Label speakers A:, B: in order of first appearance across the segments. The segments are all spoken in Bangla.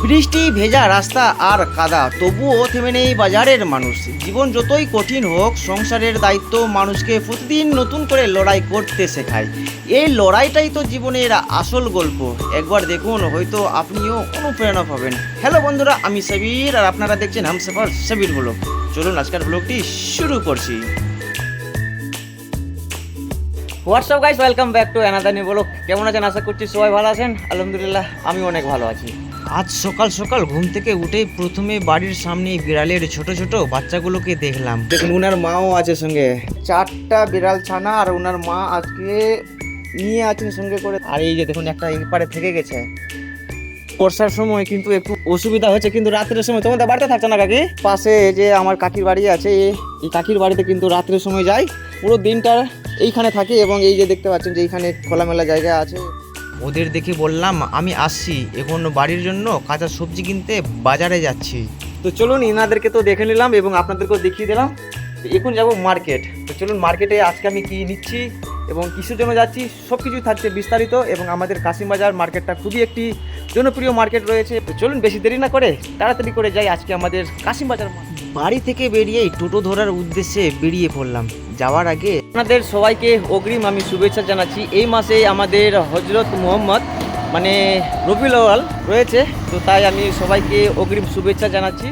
A: বৃষ্টি ভেজা রাস্তা আর কাদা, তবুও থেমে নেই বাজারের মানুষ। জীবন যতই কঠিন হোক, সংসারের দায়িত্ব মানুষকে প্রতিদিন নতুন করে লড়াই করতে শেখায়। এই লড়াইটাই তো জীবনের আসল গল্প। একবার দেখুন, হয়তো আপনিও অনুপ্রেরণা পাবেন। হ্যালো বন্ধুরা, আমি সাবির আর আপনারা দেখছেন হামসফর সাবির ব্লগ। চলুন আজকের ব্লগটি শুরু করছি। WhatsApp guys, welcome back to another new blog. কেমন আছেন? আশা করছি সবাই ভালো আছেন। আলহামদুলিল্লাহ, আমি অনেক ভালো আছি। আজ সকাল সকাল ঘুম থেকে উঠেই প্রথমে বাড়ির সামনে বিড়ালের ছোট ছোট বাচ্চাগুলোকে দেখলাম। দেখুন, উনার মাও আছে সঙ্গে। 4টা বিড়াল ছানা আর উনার মা আজকে নিয়ে আছেন সঙ্গে করে। আর এই যে দেখুন, একটা এই পারে থেকে গেছে। বর্ষার সময় কিন্তু একটু অসুবিধা হচ্ছে, কিন্তু রাত্রের সময় তোমাদের বাড়িতে থাকছে না কাকি? পাশে যে আমার কাকির বাড়ি আছে, এই কাকির বাড়িতে কিন্তু রাত্রের সময় যাই, পুরো দিনটা এইখানে থাকি। এবং এই যে দেখতে পাচ্ছেন যে এইখানে খোলামেলা জায়গা আছে। ওদের দেখে বললাম আমি আসছি, এখন বাড়ির জন্য কাঁচা সবজি কিনতে বাজারে যাচ্ছি। তো চলুন, ইনাদেরকে তো দেখে নিলাম এবং আপনাদেরকেও দেখিয়ে দিলাম। তো এখন যাব মার্কেট। তো চলুন, মার্কেটে আজকে আমি কি নিচ্ছি এবং কিসের জন্য যাচ্ছি সব কিছুই থাকছে বিস্তারিত। এবং আমাদের কাশিমবাজার মার্কেটটা খুবই একটি জনপ্রিয় মার্কেট রয়েছে। তো চলুন, বেশি দেরি না করে তাড়াতাড়ি করে যাই আজকে আমাদের কাশিমবাজার। বাড়ি থেকে বেরিয়েই টোটো ধরার উদ্দেশ্যে বেরিয়ে পড়লাম। যাওয়ার আগে আপনাদের সবাইকে অগ্রিম আমি শুভেচ্ছা জানাচ্ছি। এই মাসে আমাদের হজরত মুহাম্মদ মানে রবিউল আউয়াল রয়েছে, তো তাই আমি সবাইকে অগ্রিম শুভেচ্ছা জানাচ্ছি।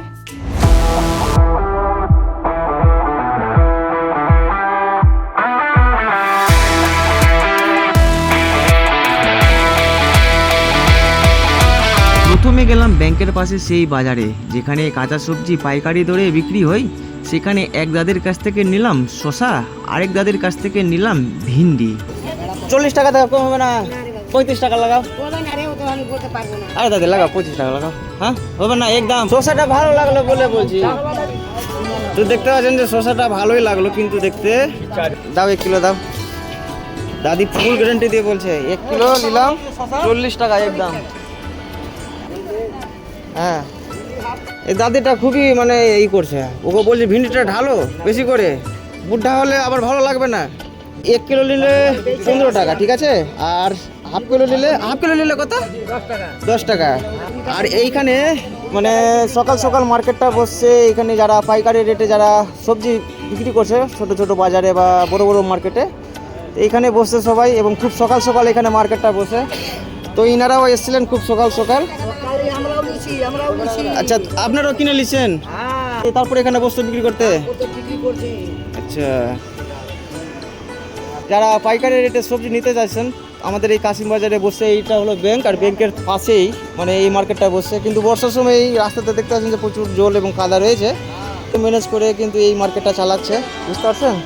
A: প্রথমে গেলাম ব্যাংকের পাশে সেই বাজারে, যেখানে কাঁচা সবজি পাইকারি দরে বিক্রি হয়। সেখানে এক দাদের কাছ থেকে নিলাম শসা, আরেক দাদের কাছ থেকে নিলাম ভিন্ডি। 40 টাকা থেকে কম হবে না? 35 টাকা লাগাও। আরে দাদা লাগাও, 25 টাকা লাগাও। হ্যাঁ হবে না একদম? শসাটা ভালো লাগলো বলে বলছি। তো দেখতে পাচ্ছেন যে শসাটা ভালোই লাগলো, কিন্তু দেখতে দাও 1 কিলো দাও। দাদি ফুল গ্যারান্টি দিয়ে বলছে 1 কিলো নিলাম 40 টাকা একদম। হ্যাঁ, এই দাদিটা খুবই মানে এই করছে, ওকে বলছে ভিন্ডিটা ঢালো বেশি করে, বুদ্ধা হলে আবার ভালো লাগবে না। 1 কিলো নিলে 15 টাকা, ঠিক আছে? আর হাফ কিলো নিলে কত? 10 টাকা। আর এইখানে মানে সকাল সকাল মার্কেটটা বসছে, এখানে যারা পাইকারি রেটে যারা সবজি বিক্রি করছে ছোট ছোট বাজারে বা বড় বড় মার্কেটে, এইখানে বসছে সবাই। এবং খুব সকাল সকাল এখানে মার্কেটটা বসে। তো ইনারাও এসেছিলেন খুব সকাল সকাল। আচ্ছা, আপনারাও কিনে নিচ্ছেন? তারপরে এখানে বস্তু বিক্রি করতে? আচ্ছা, যারা পাইকারি রেটে সবজি নিতে চাইছেন, আমাদের এই কাশিমবাজারে বসে, এইটা হলো ব্যাংক, আর ব্যাংকের পাশেই মানে এই মার্কেটটা বসছে। কিন্তু বর্ষার সময় এই রাস্তাতে দেখতে পাচ্ছেন যে প্রচুর জল এবং কাদা রয়েছে, ম্যানেজ করে কিন্তু এই মার্কেটটা চালাচ্ছে, বুঝতে পারছেন?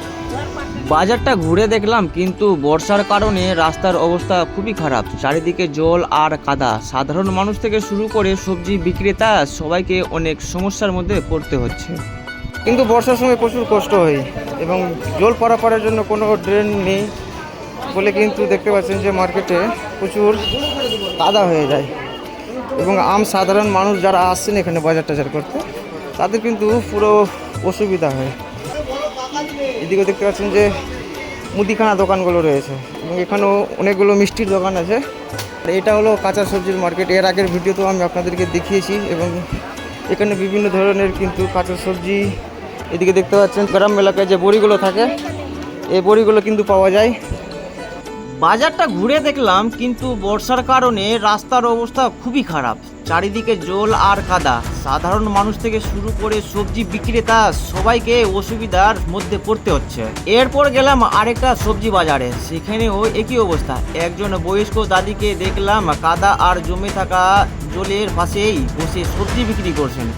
A: বাজারটা ঘুরে দেখলাম, কিন্তু বর্ষার কারণে রাস্তার অবস্থা খুবই খারাপ। চারিদিকে জল আর কাদা। সাধারণ মানুষ থেকে শুরু করে সবজি বিক্রেতা সবাইকে অনেক সমস্যার মধ্যে পড়তে হচ্ছে। কিন্তু বর্ষার সময় প্রচুর কষ্ট হয় এবং জল পারাপারের জন্য কোনো ড্রেন নেই বলে কিন্তু দেখতে পাচ্ছেন যে মার্কেটে প্রচুর কাদা হয়ে যায়। এবং সাধারণ মানুষ যারা আসছেন এখানে বাজার টাজার করতে, তাদের কিন্তু পুরো অসুবিধা হয়। এদিকে দেখতে পাচ্ছেন যে মুদিখানা দোকানগুলো রয়েছে এবং এখানেও অনেকগুলো মিষ্টির দোকান আছে। এটা হলো কাঁচা সবজির মার্কেট। এর আগের ভিডিওতেও আমি আপনাদেরকে দেখিয়েছি এবং এখানে বিভিন্ন ধরনের কিন্তু কাঁচা সবজি। এদিকে দেখতে পাচ্ছেন গ্রাম এলাকায় যে বড়িগুলো থাকে, এই বড়িগুলো কিন্তু পাওয়া যায়। বাজারটা ঘুরে দেখলাম, কিন্তু বর্ষার কারণে রাস্তার অবস্থা খুবই খারাপ। চারিদিকে জল আর কাদা। সাধারণ মানুষ থেকে শুরু করে সবজি বিক্রেতা সবাইকে অসুবিধার মধ্যে পড়তে হচ্ছে। এরপর গেলাম আরেকটা সবজি বাজারে, সেখানেও একই অবস্থা। একজন বয়স্ক দাদিকে দেখলাম কাদা আর জমে থাকা জলের পাশেই বসে সবজি বিক্রি করছেন।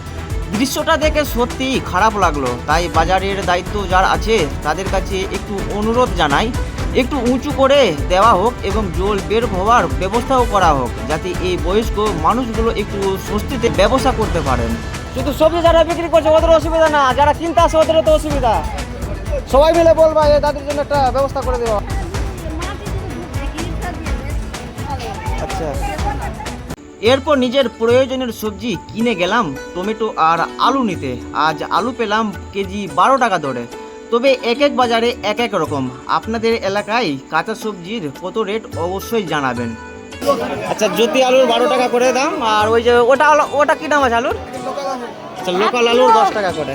A: দৃশ্যটা দেখে সত্যি খারাপ লাগলো। তাই বাজারের দায়িত্ব যারা আছে তাদের কাছে একটু অনুরোধ জানাই, একটু উঁচু করে দেওয়া হোক এবং জল বের হওয়ার ব্যবস্থাও করা হোক, যাতে এই বয়স্ক মানুষগুলো একটু স্বস্তিতে ব্যবসা করতে পারেন। শুধু সবজি যারা বিক্রি করছে ওদের অসুবিধা না, যারা কিনতে আসে ওদেরও তো অসুবিধা। সবাই মিলে বলবা এই দাদির জন্য একটা ব্যবস্থা করে দেওয়া। আচ্ছা, এরপর নিজের প্রয়োজনের সবজি কিনে গেলাম টমেটো আর আলু নিতে। আজ আলু পেলাম কেজি 12 টাকা দরে। তবে এক এক বাজারে এক এক রকম। আপনাদের এলাকায় কাঁচা সবজির কত রেট অবশ্যই জানাবেন। আচ্ছা, জ্যোতি আলুর 12 টাকা করে দাম, আর ওই যে ওটা কি দাম আছে আলুর? আচ্ছা, লোকাল আলুর 10 টাকা করে।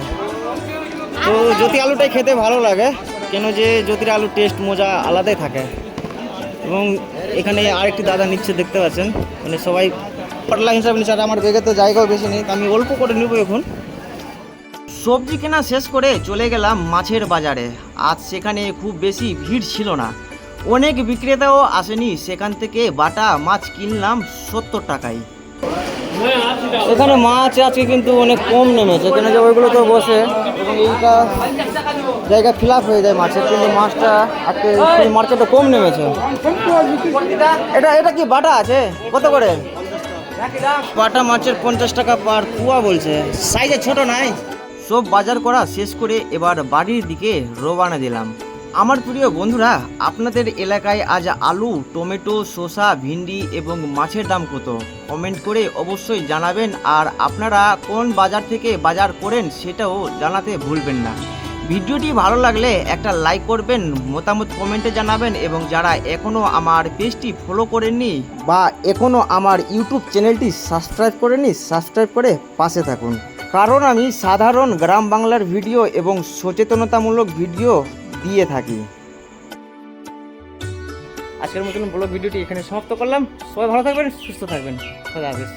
A: তো জ্যোতি আলুটাই খেতে ভালো লাগে, কেন যে জ্যোতির আলুর টেস্ট মজা আলাদাই থাকে। এবং এখানে আরেকটি দাদা নিচ্ছে, দেখতে পাচ্ছেন, মানে সবাই পাটলা হিসাবে নিচ্ছে। আর আমার ব্যাগে তো জায়গাও বেশি নেই, তো আমি অল্প করে নেবো এখন। সবজি কেনা শেষ করে চলে গেলাম মাছের বাজারে। আজ সেখানে খুব বেশি ভিড় ছিল না, অনেক বিক্রেতাও আসেনি। সেখান থেকে বাটা মাছ কিনলাম 70 টাকায়। এখানে মাছ আজকে কিন্তু অনেক কম নেমেছে, কেন যে ওইগুলো তো বসে এবং এইটা জায়গা ফিল আপ হয়ে যায় মাছের, কিন্তু মাছটা আজকে মার্কেটে কম নেমেছে। এটা কি বাটা আছে কত করে? বাটা মাছের 50 টাকা পার পোয়া বলছে, সাইজে ছোট নাই। সব বাজার করা শেষ করে এবার বাড়ির দিকে রওনা দিলাম। আমার প্রিয় বন্ধুরা, আপনাদের এলাকায় আজ আলু, টমেটো, শসা, ভিন্ডি এবং মাছের দাম কত? কমেন্ট করে অবশ্যই জানাবেন। আর আপনারা কোন বাজার থেকে বাজার করেন সেটাও জানাতে ভুলবেন না। ভিডিওটি ভালো লাগলে একটা লাইক করবেন, মতামত কমেন্টে জানাবেন, এবং যারা এখনও আমার পেজটি ফলো করেননি বা এখনও আমার ইউটিউব চ্যানেলটি সাবস্ক্রাইব করেননি, সাবস্ক্রাইব করে পাশে থাকুন। কারণ আমি সাধারণ গ্রাম বাংলার ভিডিও এবং সচেতনতামূলক ভিডিও দিয়ে থাকি। আজকের মতন ব্লগ ভিডিওটি এখানে সমাপ্ত করলাম। সবাই ভালো থাকবেন, সুস্থ থাকবেন। খোদা হাফেজ।